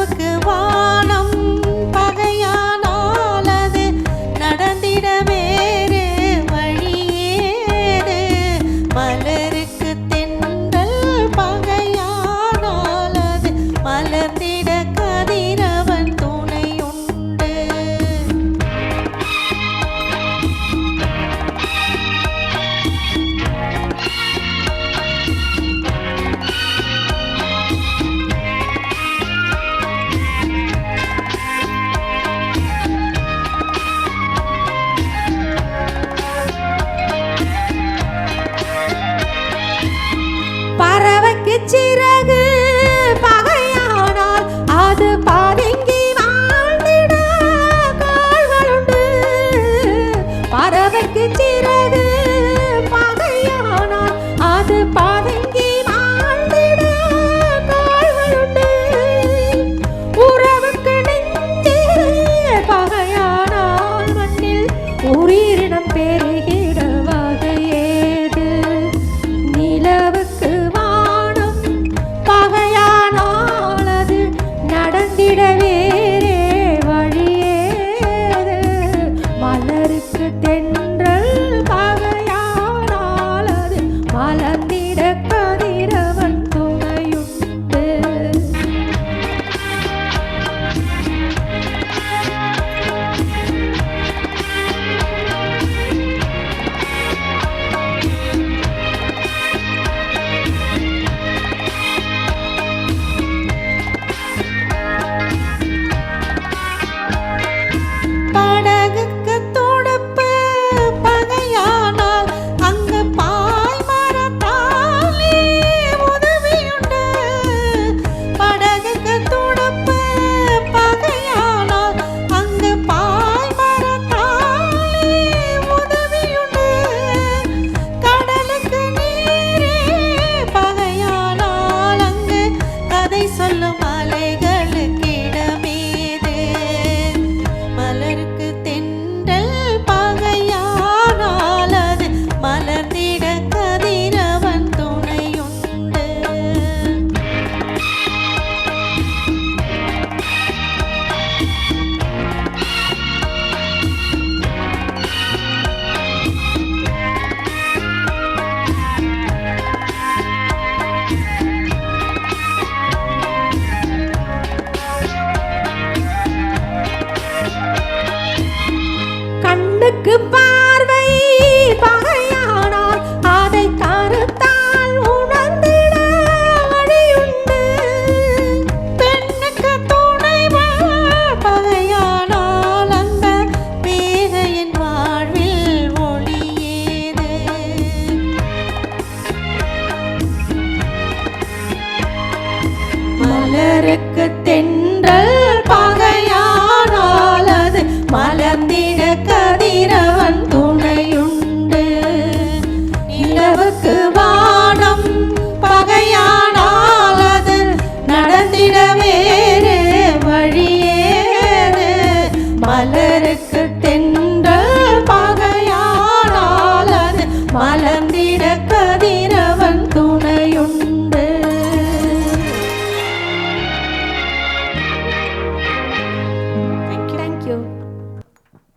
நிலவுக்கு வானம் பகையானால் அது நடந்திட வேறு வழியேது. மலருக்கு தென்றல் பகையானால் அது மலர்ந்திட கதிரவன் துணையுண்டு. பறவைக்கு சிறகு பகையானால் அது பதுங்கி வாழ்ந்திட கால்களுண்டு. பறவைக்கு சிறகு பகையானால் அது பதுங்கி வாழ்ந்திட கால்களுண்டு. உறவுக்கு நெஞ்சு பகையானால் மண்ணில் உயிரினம் பெருகிட வகை ஏது. நிலவுக்கு நடந்திட வேறே வழியேது. மலருக்கு தென்றல் பகையானால் அது மலர்ந்திட கதிரவன் துணையுண்டு. சொல்லும் அலைகளுக்கு இடமேது. மலருக்கு தென்றல் பகையானால் அது மலர்ந்திட கதிரவன் துணையுண்டு. கண்ணுக்கு பார்வை பகையானால் அதை கருத்தால் உணர்ந்திட வழியுண்டு. பெண்ணுக்கு துணைவன் பகையானால் அந்த பேதையின் வாழ்வில் ஒளியேது. மலருக்கு தென்றல் பகையானால் அது மலர்ந்திட கதிரவன் துணையுண்டு. நிலவுக்கு வானம் பகையானால் அது நடந்திட வேறு வழியேது. மலருக்கு தென்றல் பகையானால் அது மலர்ந்திட கதிரவன் துணையுண்டு. Thank you.